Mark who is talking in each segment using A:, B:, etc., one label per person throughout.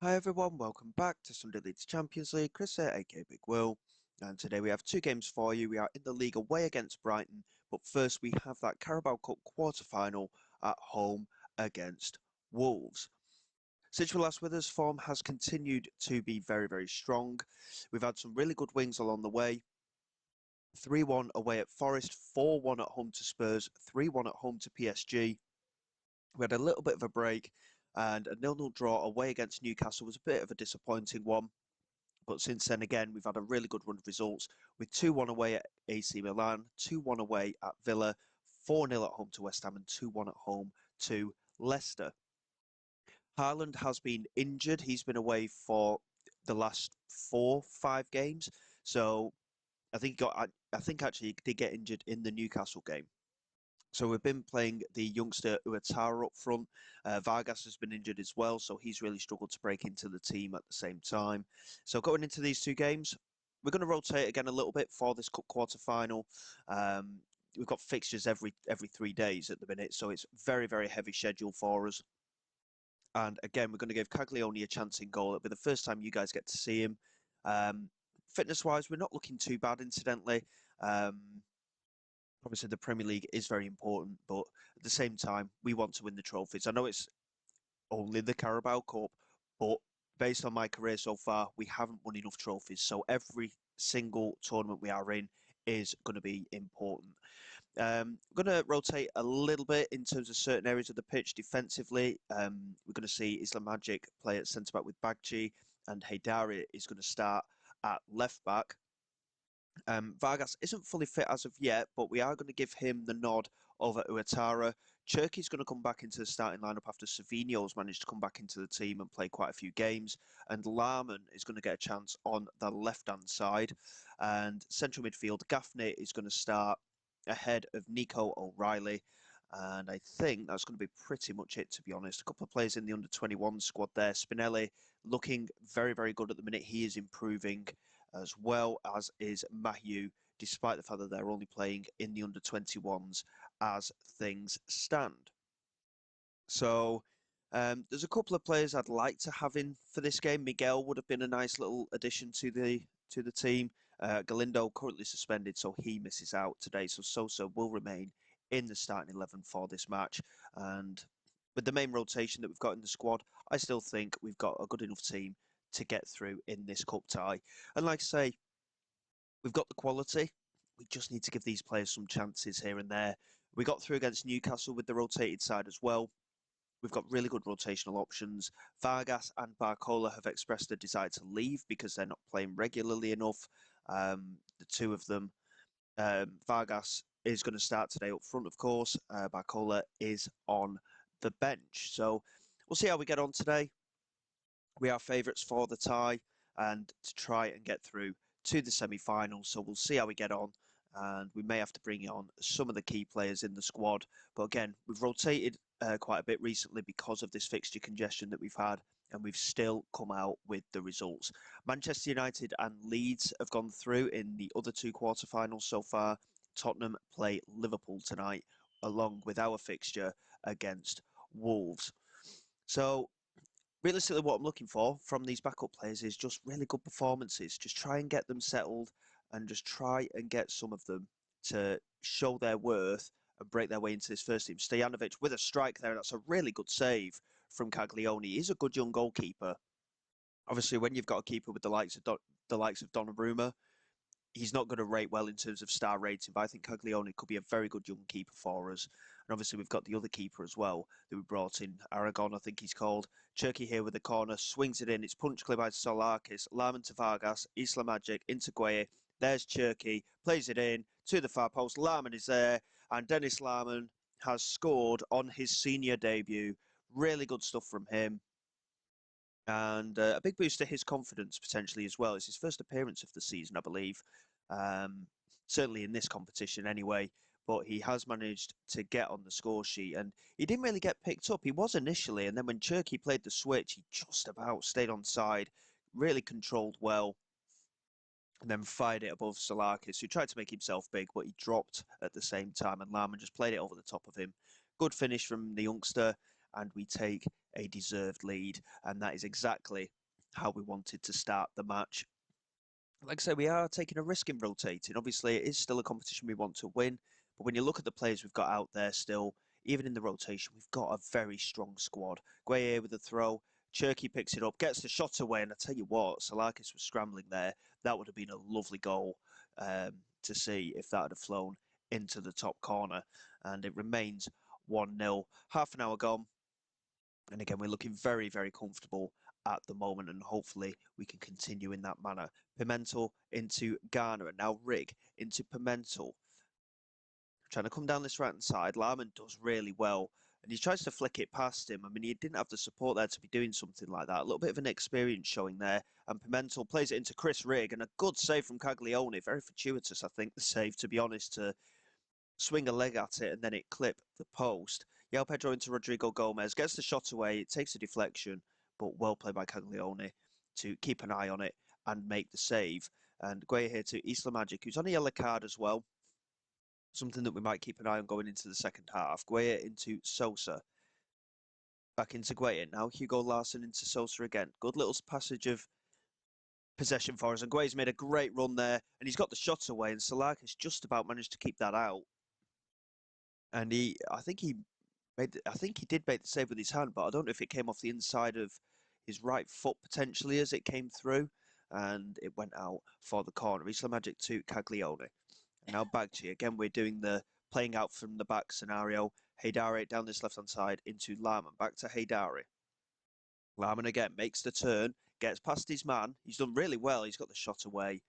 A: Hi everyone, welcome back to Sunday Leeds Champions League. Chris here, aka Big Will, and today we have two games for you. We are in the league away against Brighton, but first we have that Carabao Cup quarter-final at home against Wolves. Since we last with us, form has continued to be very strong. We've had some really good wins along the way. 3-1 away at Forest, 4-1 at home to Spurs, 3-1 at home to PSG. We had a little bit of a break, and a 0-0 draw away against Newcastle was a bit of a disappointing one. But since then, again, we've had a really good run of results with 2-1 away at AC Milan, 2-1 away at Villa, 4-0 at home to West Ham, and 2-1 at home to Leicester. Haaland has been injured. He's been away for the last 4-5 games. So I think actually he did get injured in the Newcastle game. So we've been playing the youngster Uatara up front. Vargas has been injured as well, so he's really struggled to break into the team at the same time. So going into these two games, we're going to rotate again a little bit for this cup quarter final. We've got fixtures every 3 days at the minute, so it's very heavy schedule for us. And again, we're going to give Caglioni a chance in goal. It'll be the first time you guys get to see him. Fitness-wise, we're not looking too bad, incidentally. Obviously, the Premier League is very important, but at the same time, we want to win the trophies. I know it's only the Carabao Cup, but based on my career so far, we haven't won enough trophies. So every single tournament we are in is going to be important. I'm going to rotate a little bit in terms of certain areas of the pitch defensively. We're going to see Islam Magic play at centre back with Bagchi, and Haidari is going to start at left back. Vargas isn't fully fit as of yet, but we are going to give him the nod over Uatara. Cherki's going to come back into the starting lineup after Savinho's managed to come back into the team and play quite a few games. And Larman is going to get a chance on the left-hand side. And central midfield, Gaffney is going to start ahead of Nico O'Reilly. And I think that's going to be pretty much it, to be honest. A couple of players in the under-21 squad there. Spinelli looking very good at the minute. He is improving, as well as is Mahyu, despite the fact that they're only playing in the under-21s as things stand. So there's a couple of players I'd like to have in for this game. Miguel would have been a nice little addition to the team. Galindo currently suspended, so he misses out today. So Sosa will remain in the starting 11 for this match. And with the main rotation that we've got in the squad, I still think we've got a good enough team to get through in this cup tie. And like I say, we've got the quality. We just need to give these players some chances here and there. We got through against Newcastle with the rotated side as well. We've got really good rotational options. Vargas and Barcola have expressed a desire to leave because they're not playing regularly enough. The two of them. Vargas is going to start today up front, of course. Barcola is on the bench. So we'll see how we get on today. We are favourites for the tie and to try and get through to the semi-finals. So we'll see how we get on. And we may have to bring on some of the key players in the squad. But again, we've rotated quite a bit recently because of this fixture congestion that we've had. And we've still come out with the results. Manchester United and Leeds have gone through in the other two quarterfinals so far. Tottenham play Liverpool tonight, along with our fixture against Wolves. So realistically, what I'm looking for from these backup players is just really good performances. Just try and get them settled and just try and get some of them to show their worth and break their way into this first team. Stojanovic with a strike there. That's a really good save from Caglioni. He's a good young goalkeeper. Obviously, when you've got a keeper with the likes of Donnarumma, he's not going to rate well in terms of star rating, but I think Caglioni could be a very good young keeper for us. And obviously, we've got the other keeper as well that we brought in, Aragon, I think he's called. Cherki here with the corner, swings it in. It's punch clear by Solarkis, Larman to Vargas, Isla Magic into Gueye. There's Cherki, plays it in to the far post. Larman is there, and Dennis Larman has scored on his senior debut. Really good stuff from him. And a big boost to his confidence potentially as well. It's his first appearance of the season, I believe. Certainly in this competition anyway. But he has managed to get on the score sheet, and he didn't really get picked up. He was initially, and then when Cherki played the switch, he just about stayed on side, really controlled well, and then fired it above Salakis, who tried to make himself big, but he dropped at the same time, and Larman just played it over the top of him. Good finish from the youngster, and we take a deserved lead. And that is exactly how we wanted to start the match. Like I say, we are taking a risk in rotating. Obviously, it is still a competition we want to win. But when you look at the players we've got out there still, even in the rotation, we've got a very strong squad. Gueye with a throw. Cherky picks it up, gets the shot away. And I tell you what, Salakis was scrambling there. That would have been a lovely goal to see if that had flown into the top corner. And it remains 1-0. Half an hour gone. And again, we're looking very, very comfortable at the moment, and hopefully we can continue in that manner. Pimentel into Garner, and now Rig into Pimentel. Trying to come down this right-hand side. Larman does really well, and he tries to flick it past him. I mean, he didn't have the support there to be doing something like that. A little bit of an experience showing there, and Pimentel plays it into Chris Rig, and a good save from Caglione. Very fortuitous, I think, the save, to be honest, to swing a leg at it and then it clip the post. Yao Pedro into Rodrigo Gomez, gets the shot away, it takes a deflection, but well played by Caglione to keep an eye on it and make the save. And Gueye here to Isla Magic, who's on a yellow card as well. Something that we might keep an eye on going into the second half. Gueye into Sosa. Back into Gueye. Now Hugo Larsson into Sosa again. Good little passage of possession for us. And Gueye's made a great run there. And he's got the shot away. And Salakis just about managed to keep that out. And I think he did make the save with his hand, but I don't know if it came off the inside of his right foot potentially as it came through, and it went out for the corner. Isla Magic to Caglione. And now Bagchi. Again, we're doing the playing out from the back scenario. Haydari down this left-hand side into Larman. Back to Haydari. Larman again makes the turn, gets past his man. He's done really well. He's got the shot away,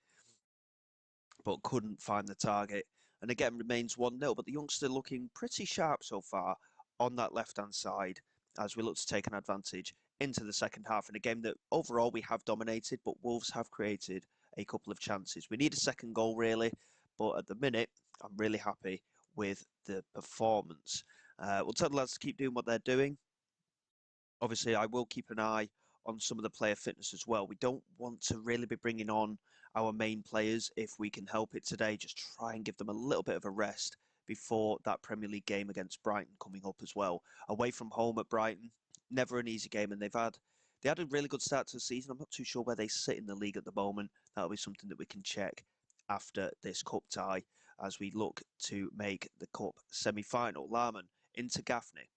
A: but couldn't find the target. And again, remains 1-0. But the youngster looking pretty sharp so far on that left-hand side as we look to take an advantage into the second half in a game that overall we have dominated, but Wolves have created a couple of chances. We need a second goal, really, but at the minute, I'm really happy with the performance. We'll tell the lads to keep doing what they're doing. Obviously, I will keep an eye on some of the player fitness as well. We don't want to really be bringing on our main players if we can help it today. Just try and give them a little bit of a rest before that Premier League game against Brighton coming up as well. Away from home at Brighton, never an easy game, and they had a really good start to the season. I'm not too sure where they sit in the league at the moment. That'll be something that we can check after this cup tie as we look to make the cup semi-final. Larman into Gaffney.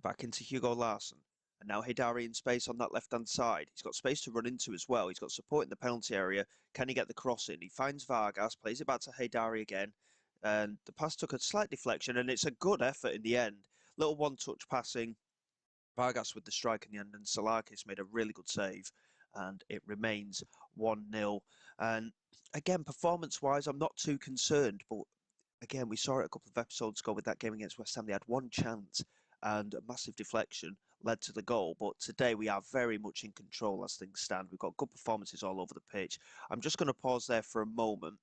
A: Back into Hugo Larsson. And now Haydari in space on that left-hand side. He's got space to run into as well. He's got support in the penalty area. Can he get the cross in? He finds Vargas, plays it back to Haydari again. And the pass took a slight deflection, and it's a good effort in the end. Little one-touch passing. Vargas with the strike in the end, and Salakis made a really good save. And it remains 1-0. And again, performance-wise, I'm not too concerned. But again, we saw it a couple of episodes ago with that game against West Ham. They had one chance and a massive deflection led to the goal. But today we are very much in control as things stand. We've got good performances all over the pitch. I'm just going to pause there for a moment.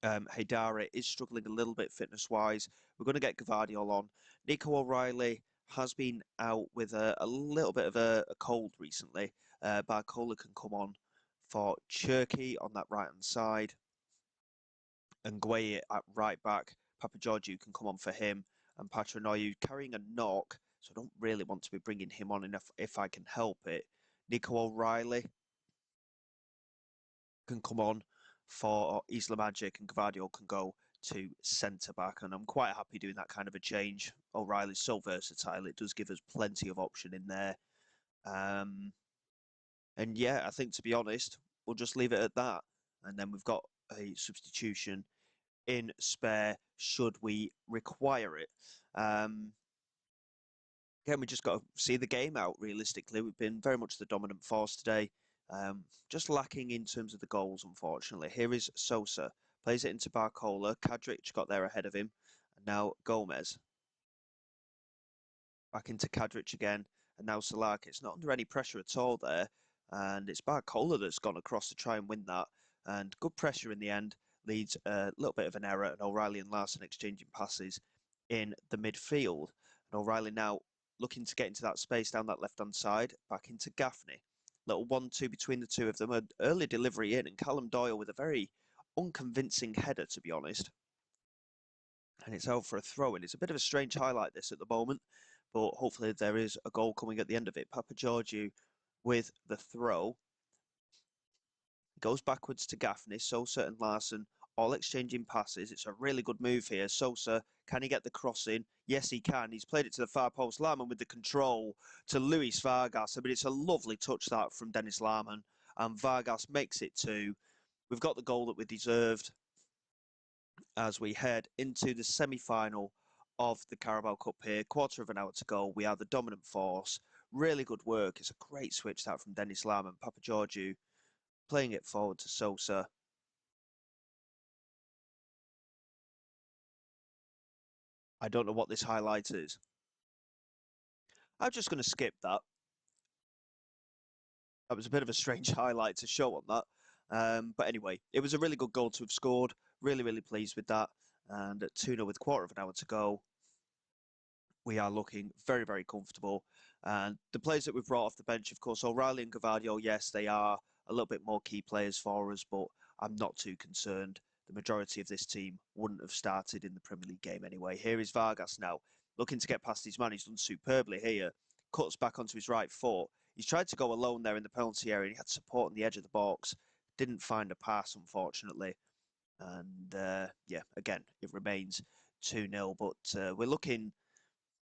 A: Haydari is struggling a little bit fitness-wise. We're going to get Gvardiol on. Nico O'Reilly has been out with a little bit of a cold recently. Barcola can come on for Cherky on that right-hand side. And Gueye at right back. Papageorgiou can come on for him. And Patrinoiu carrying a knock, so I don't really want to be bringing him on enough if I can help it. Nico O'Reilly can come on for Isla Magic, and Gvardiol can go to centre-back, and I'm quite happy doing that kind of a change. O'Reilly's so versatile, it does give us plenty of option in there. And yeah, I think, to be honest, we'll just leave it at that. And then we've got a substitution in spare should we require it. Again, we just got to see the game out realistically. We've been very much the dominant force today. Just lacking in terms of the goals, unfortunately. Here is Sosa. Plays it into Barcola. Kadric got there ahead of him. And now Gomez. Back into Kadric again. And now Salakis. It's not under any pressure at all there. And it's Barcola that's gone across to try and win that. And good pressure in the end leads a little bit of an error. And O'Reilly and Larsson exchanging passes in the midfield. And O'Reilly now looking to get into that space down that left-hand side. Back into Gaffney. Little 1-2 between the two of them. An early delivery in. And Callum Doyle with a very unconvincing header, to be honest. And it's out for a throw-in. It's a bit of a strange highlight, this, at the moment. but hopefully there is a goal coming at the end of it. Papageorgiou with the throw. Goes backwards to Gaffney. Sosa and Larson all exchanging passes. It's a really good move here. Sosa, can he get the cross in? Yes, he can. He's played it to the far post. Larman with the control to Luis Vargas. I mean, it's a lovely touch that from Dennis Larman. And Vargas makes it 2. We've got the goal that we deserved as we head into the semi-final of the Carabao Cup here. Quarter of an hour to go. We are the dominant force. Really good work. It's a great switch that from Dennis Larman. Papageorgiou playing it forward to Sosa. I don't know what this highlight is. I'm just going to skip that. That was a bit of a strange highlight to show on that. But anyway, it was a really good goal to have scored. Really, really pleased with that. And at 2-0 with quarter of an hour to go, we are looking very, very comfortable. And the players that we've brought off the bench, of course, O'Reilly and Gavadio, yes, they are a little bit more key players for us, but I'm not too concerned. The majority of this team wouldn't have started in the Premier League game anyway. Here is Vargas now, looking to get past his man. He's done superbly here. Cuts back onto his right foot. He's tried to go alone there in the penalty area. He had support on the edge of the box. Didn't find a pass, unfortunately. And yeah, again, it remains 2-0. But we're looking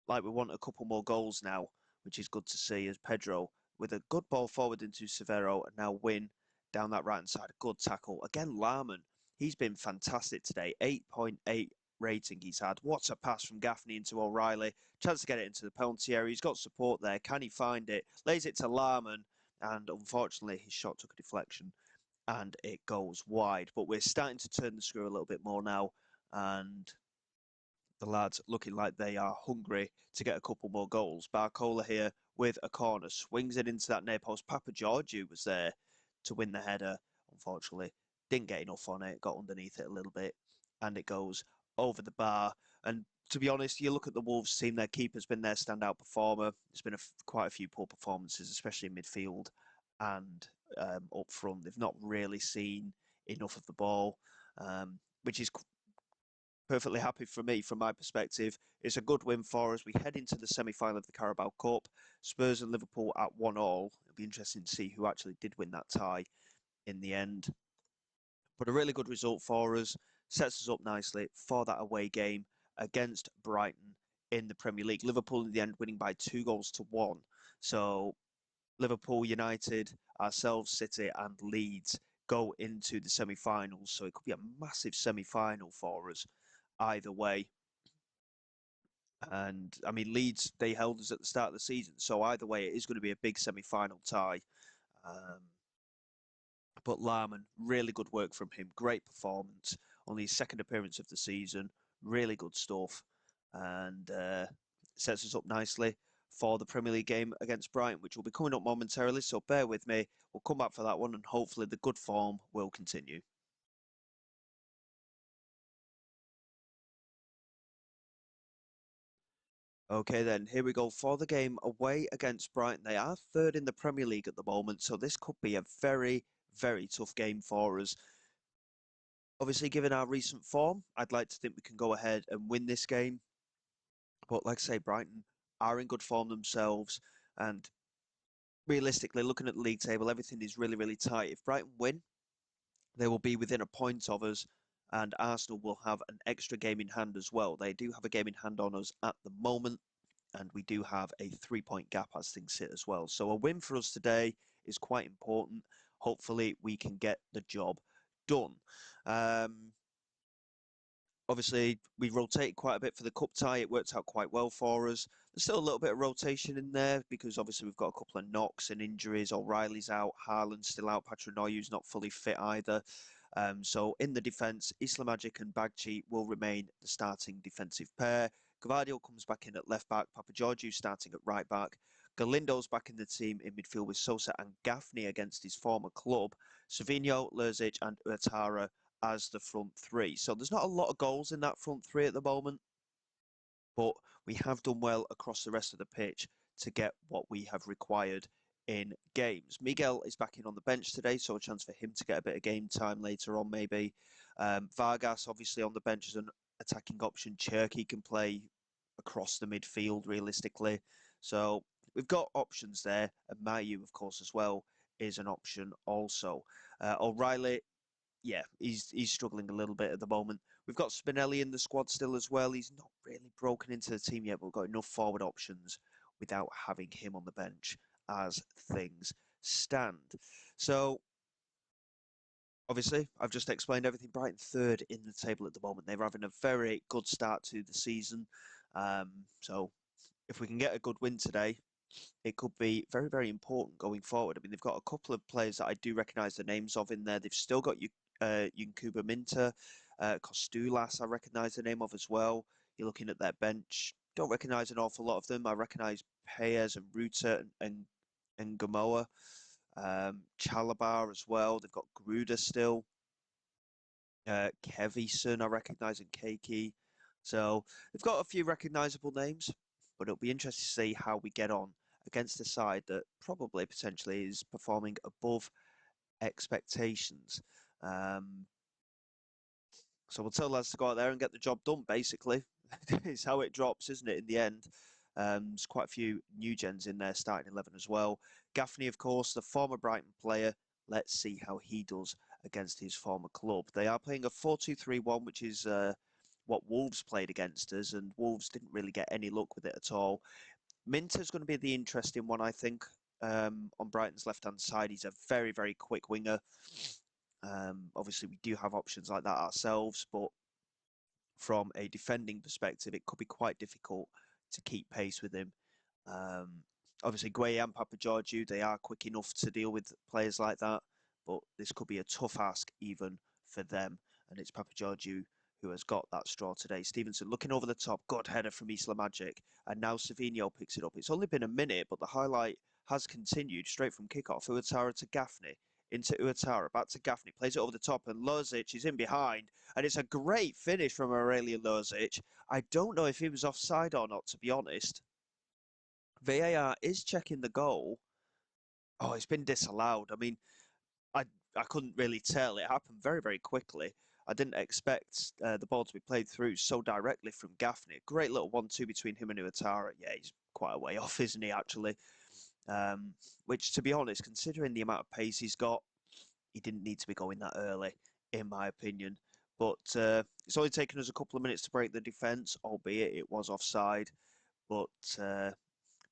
A: like we want a couple more goals now, which is good to see as Pedro with a good ball forward into Severo and now Win down that right-hand side. A good tackle. Again, Larman, he's been fantastic today. 8.8 rating he's had. What's a pass from Gaffney into O'Reilly. Chance to get it into the penalty area. He's got support there. Can he find it? Lays it to Larman. And unfortunately, his shot took a deflection and it goes wide. But we're starting to turn the screw a little bit more now. And the lads looking like they are hungry to get a couple more goals. Barcola here with a corner, swings it into that near post. Papageorgiou was there to win the header. Unfortunately, didn't get enough on it, got underneath it a little bit, and it goes over the bar. And to be honest, you look at the Wolves team, their keeper's been their standout performer. There's been quite a few poor performances, especially in midfield and up front. They've not really seen enough of the ball, which is perfectly happy for me from my perspective. It's a good win for us. We head into the semi-final of the Carabao Cup. Spurs and Liverpool at 1-1. It'll be interesting to see who actually did win that tie in the end. But a really good result for us. Sets us up nicely for that away game against Brighton in the Premier League. Liverpool in the end winning by 2-1. So Liverpool, United, ourselves, City and Leeds go into the semi-finals. So it could be a massive semi-final for us either way. And I mean, Leeds, they held us at the start of the season. So either way, it is going to be a big semi-final tie. But Larman, really good work from him. Great performance on his second appearance of the season. Really good stuff. And sets us up nicely for the Premier League game against Brighton, which will be coming up momentarily. So bear with me. We'll come back for that one and hopefully the good form will continue. Okay, then here we go for the game away against Brighton. They are third in the Premier League at the moment, so this could be a very, very tough game for us. Obviously, given our recent form, I'd like to think we can go ahead and win this game. But like I say, Brighton are in good form themselves. And realistically, looking at the league table, everything is really, really tight. If Brighton win, they will be within a point of us. And Arsenal will have an extra game in hand as well. They do have a game in hand on us at the moment. And we do have a 3-point gap as things sit as well. So a win for us today is quite important. Hopefully, we can get the job done. Obviously, we rotated quite a bit for the cup tie. It worked out quite well for us. There's still a little bit of rotation in there because obviously we've got a couple of knocks and injuries. O'Reilly's out, Haaland's still out, Patrinoyu's not fully fit either. So in the defence, Islamagic and Bagchi will remain the starting defensive pair. Gavadio comes back in at left back, Papageorgiou starting at right back. Galindo's back in the team in midfield with Sosa and Gaffney against his former club. Savinho, Lerzic and Uatara as the front three. So there's not a lot of goals in that front three at the moment, but we have done well across the rest of the pitch to get what we have required in games. Miguel is back in on the bench today, so a chance for him to get a bit of game time later on maybe. Vargas obviously on the bench as an attacking option. Cherky can play across the midfield realistically. So we've got options there, and Mayu, of course, as well is an option also. O'Reilly, yeah, he's struggling a little bit at the moment. We've got Spinelli in the squad still as well. He's not really broken into the team yet, but we've got enough forward options without having him on the bench as things stand. So obviously, I've just explained everything. Brighton third in the table at the moment. They're having a very good start to the season. So if we can get a good win today, it could be very, very important going forward. I mean, they've got a couple of players that I do recognise the names of in there. They've still got Yunkuba Minter, Kostulas, I recognise the name of as well. You're looking at their bench. Don't recognise an awful lot of them. I recognise Payes and Ruta and Gamoa. Chalabar as well. They've got Gruda still. Kevison, I recognise, and Keiki. So they've got a few recognisable names, but it'll be interesting to see how we get on against a side that probably potentially is performing above expectations. Um, so we'll tell lads to go out there and get the job done, basically. It's how it drops, isn't it, in the end? There's quite a few new gens in there, starting 11 as well. Gaffney, of course, the former Brighton player. Let's see how he does against his former club. They are playing a 4-2-3-1, which is what Wolves played against us, and Wolves didn't really get any luck with it at all. Minter's going to be the interesting one, I think, on Brighton's left-hand side. He's a very, very quick winger. Obviously, we do have options like that ourselves, but from a defending perspective, it could be quite difficult to keep pace with him. Um, Obviously, Gueye and Papageorgiou, they are quick enough to deal with players like that, but this could be a tough ask even for them. And it's Papageorgiou who has got that straw today. Stevenson looking over the top, good header from Isla Magic, and now Savinho picks it up. It's only been a minute, but the highlight has continued straight from kickoff. Uatara to Gaffney, into Uatara, back to Gaffney, plays it over the top, and Lozic is in behind, and it's a great finish from Aurelian Lozic. I don't know if he was offside or not, to be honest. VAR is checking the goal. Oh, it's been disallowed. I mean, I I couldn't really tell. It happened very, very quickly. I didn't expect the ball to be played through so directly from Gaffney. Great little 1-2 between him and Uatara. Yeah, he's quite a way off, isn't he, actually? Um, which, to be honest, considering the amount of pace he's got, he didn't need to be going that early, in my opinion. But it's only taken us a couple of minutes to break the defence, albeit it was offside. But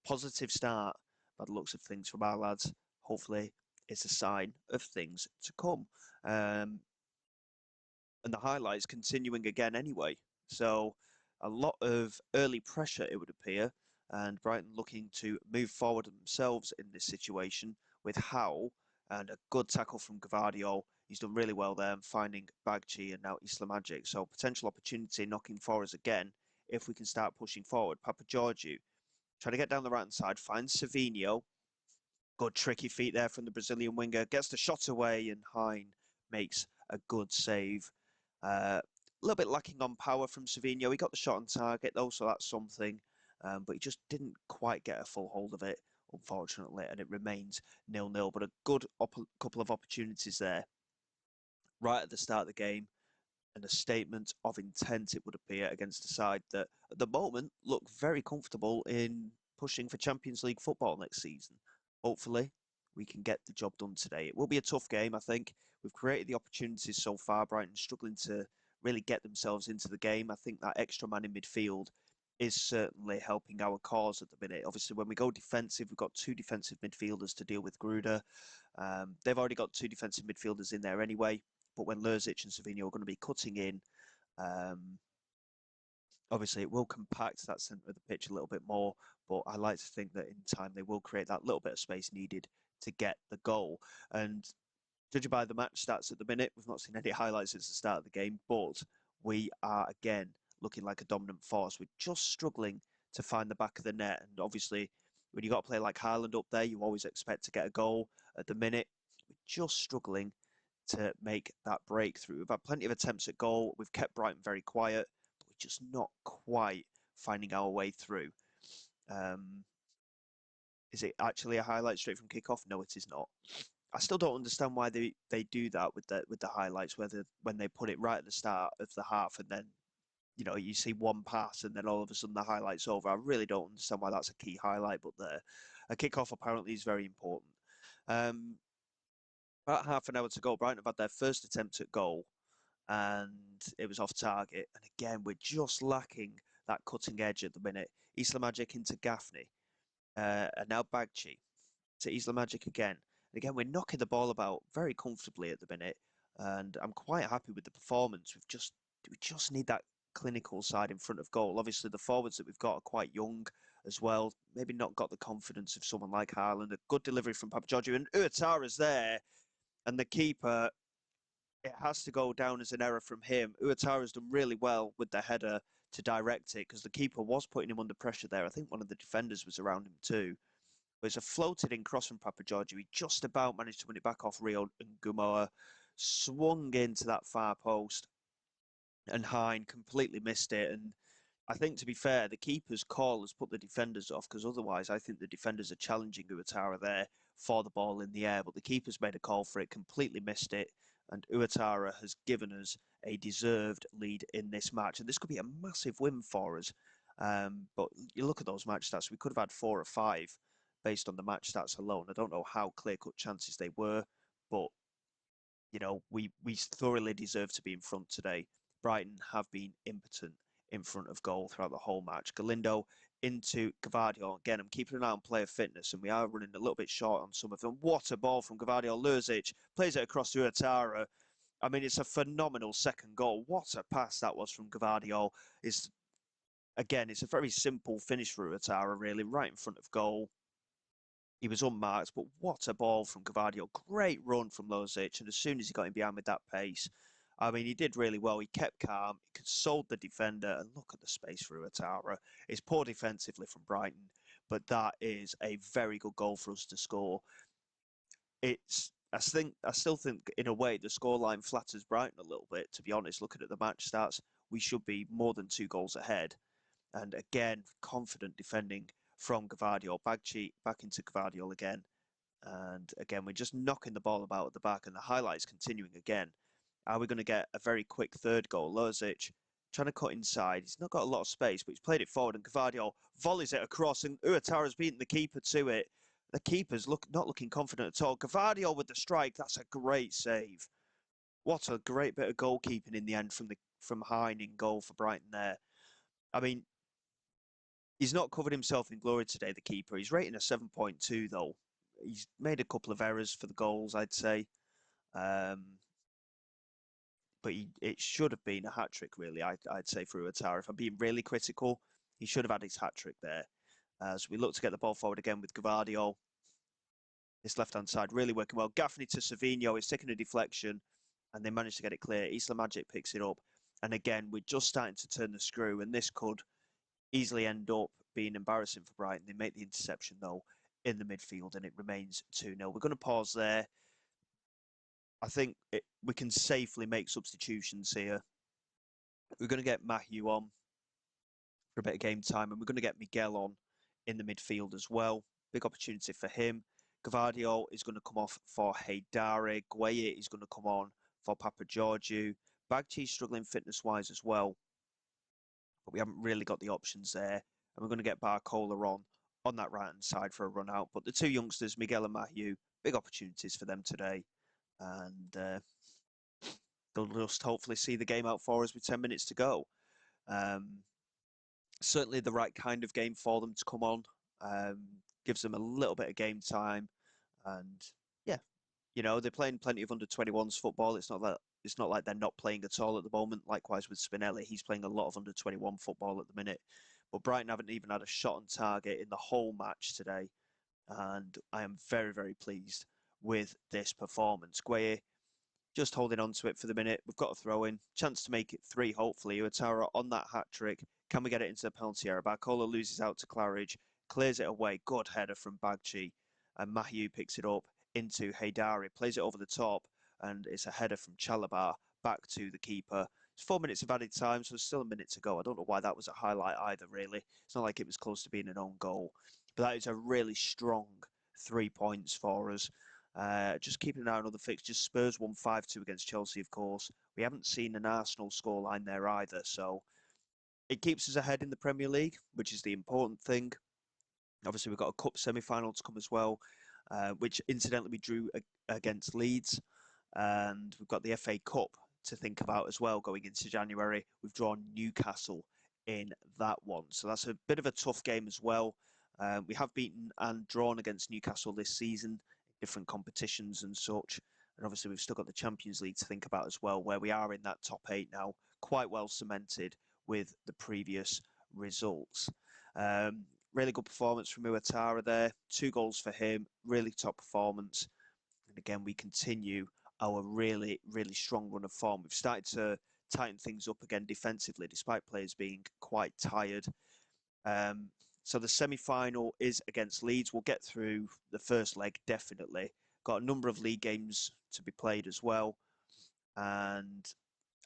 A: positive start by the looks of things from our lads. Hopefully, it's a sign of things to come. And the highlights continuing again anyway. So a lot of early pressure, it would appear, and Brighton looking to move forward themselves in this situation with Howe and a good tackle from Gvardiol. He's done really well there, finding Bagchi and now Isla Magic. So potential opportunity knocking for us again if we can start pushing forward. Papageorgiou trying to get down the right hand side, finds Savinho. Good tricky feet there from the Brazilian winger. Gets the shot away, and Hine makes a good save. A little bit lacking on power from Savinho. He got the shot on target though, so that's something. But he just didn't quite get a full hold of it, unfortunately, and it remains 0-0. But a good couple of opportunities there right at the start of the game, and a statement of intent, it would appear, against a side that at the moment look very comfortable in pushing for Champions League football next season. Hopefully, we can get the job done today. It will be a tough game, I think. We've created the opportunities so far. Brighton struggling to really get themselves into the game. I think that extra man in midfield is certainly helping our cause at the minute. Obviously, when we go defensive, we've got two defensive midfielders to deal with Gruda. They've already got two defensive midfielders in there anyway. But when Lurzic and Savinho are going to be cutting in, um, obviously it will compact that centre of the pitch a little bit more. But I like to think that in time they will create that little bit of space needed to get the goal. And judging by the match stats at the minute, we've not seen any highlights since the start of the game, but we are again looking like a dominant force. We're just struggling to find the back of the net. And obviously, when you've got a player like Haaland up there, you always expect to get a goal. At the minute, we're just struggling to make that breakthrough. We've had plenty of attempts at goal. We've kept Brighton very quiet, but we're just not quite finding our way through. Um, is it actually a highlight straight from kickoff? No, it is not. I still don't understand why they do that with the highlights, whether when they put it right at the start of the half and then you see one pass and then all of a sudden the highlight's over. I really don't understand why that's a key highlight, but a kickoff apparently is very important. Um, about half an hour to go, Brighton have had their first attempt at goal, and it was off target. And again, we're just lacking that cutting edge at the minute. Isla Magic into Gaffney, and now Bagchi to Isla Magic again. And again, we're knocking the ball about very comfortably at the minute, and I'm quite happy with the performance. We just need that clinical side in front of goal. Obviously, the forwards that we've got are quite young as well. Maybe not got the confidence of someone like Haaland. A good delivery from Papageorgiou, and Uatara's there, and the keeper. It has to go down as an error from him. Uatara's done really well with the header to direct it because the keeper was putting him under pressure there. I think one of the defenders was around him too. But it's a floated in cross from Papageorgiou. He just about managed to win it back off Rio and Gumoa. Swung into that far post, and Hine completely missed it. And I think, to be fair, the keeper's call has put the defenders off because otherwise I think the defenders are challenging Uatara there for the ball in the air. But the keeper's made a call for it, completely missed it. And Uatara has given us a deserved lead in this match. And this could be a massive win for us. But you look at those match stats, we could have had 4 or 5 based on the match stats alone. I don't know how clear-cut chances they were, but we thoroughly deserve to be in front today. Brighton have been impotent in front of goal throughout the whole match. Galindo into Gvardiol. Again, I'm keeping an eye on player fitness, and we are running a little bit short on some of them. What a ball from Gvardiol. Lurzic plays it across to Uatara. I mean, it's a phenomenal second goal. What a pass that was from Gvardiol. It's a very simple finish for Uatara, really, right in front of goal. He was unmarked, but what a ball from Gvardiol. Great run from Lurzic, and as soon as he got him behind with that pace, I mean, he did really well. He kept calm, he consoled the defender, and look at the space for Uatara. It's poor defensively from Brighton, but that is a very good goal for us to score. I still think, in a way, the scoreline flatters Brighton a little bit, to be honest. Looking at the match stats, we should be more than 2 goals ahead. And again, confident defending from Gvardiol. Bagchi back into Gvardiol again. And again, we're just knocking the ball about at the back, and the highlights continuing again. Are we going to get a very quick third goal? Lurzic trying to cut inside. He's not got a lot of space, but he's played it forward, and Gvardiol volleys it across, and Uatara's beaten the keeper to it. The keeper's not looking confident at all. Gvardiol with the strike. That's a great save. What a great bit of goalkeeping in the end from Hine in goal for Brighton there. I mean, he's not covered himself in glory today, the keeper. He's rating a 7.2, though. He's made a couple of errors for the goals, I'd say. Um, but it should have been a hat-trick, really, I'd say, for Uatara. If I'm being really critical, he should have had his hat-trick there. So we look to get the ball forward again with Gvardiol. This left-hand side really working well. Gaffney to Savinho is taking a deflection, and they managed to get it clear. Isla Magic picks it up. And again, we're just starting to turn the screw, and this could easily end up being embarrassing for Brighton. They make the interception, though, in the midfield, and it remains 2-0. We're going to pause there. I think we can safely make substitutions here. We're going to get Matthew on for a bit of game time, and we're going to get Miguel on in the midfield as well. Big opportunity for him. Gvardiol is going to come off for Haidari. Gueye is going to come on for Papageorgiou. Bagchi struggling fitness-wise as well, but we haven't really got the options there. And we're going to get Barcola on that right-hand side for a run-out. But the 2 youngsters, Miguel and Matthew, big opportunities for them today. And they'll just hopefully see the game out for us with 10 minutes to go. Certainly the right kind of game for them to come on. Gives them a little bit of game time. And yeah, they're playing plenty of under-21s football. It's not like they're not playing at all at the moment. Likewise with Spinelli, he's playing a lot of under-21 football at the minute. But Brighton haven't even had a shot on target in the whole match today. And I am very, very pleased with this performance. Gueye just holding on to it for the minute. We've got a throw in. Chance to make it 3, hopefully. Uatara on that hat-trick. Can we get it into the penalty area? Barcola loses out to Claridge. Clears it away. Good header from Bagchi. And Mahou picks it up into Haidari. Plays it over the top. And it's a header from Chalabar back to the keeper. It's 4 minutes of added time, so there's still a minute to go. I don't know why that was a highlight either, really. It's not like it was close to being an own goal. But that is a really strong 3 points for us. Just keeping an eye on other fixtures. Spurs won 5-2 against Chelsea, of course. We haven't seen an Arsenal scoreline there either, so It keeps us ahead in the Premier League, which is the important thing. Obviously, we've got a cup semi-final to come as well, which incidentally we drew against Leeds, and we've got the FA Cup to think about as well going into January. We've drawn Newcastle in that one, so that's a bit of a tough game as well. We have beaten and drawn against Newcastle this season in different competitions and such. And obviously, we've still got the Champions League to think about as well, where we are in that top eight now, quite well cemented with the previous results. Um, Really good performance from Uatara there. 2 goals for him. Really top performance. And again, we continue our really, really strong run of form. We've started to tighten things up again defensively, despite players being quite tired. Um, so the semi-final is against Leeds. We'll get through the first leg, definitely. Got a number of league games to be played as well. And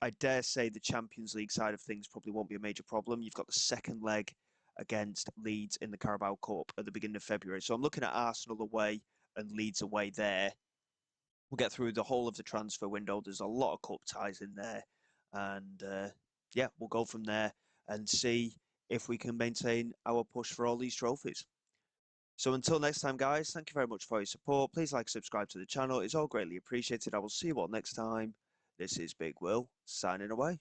A: I dare say the Champions League side of things probably won't be a major problem. You've got the second leg against Leeds in the Carabao Cup at the beginning of February. So I'm looking at Arsenal away and Leeds away there. We'll get through the whole of the transfer window. There's a lot of cup ties in there. And yeah, we'll go from there and see if we can maintain our push for all these trophies. So until next time, guys, thank you very much for your support. Please like, subscribe to the channel. It's all greatly appreciated. I will see you all next time. This is Big Will, signing away.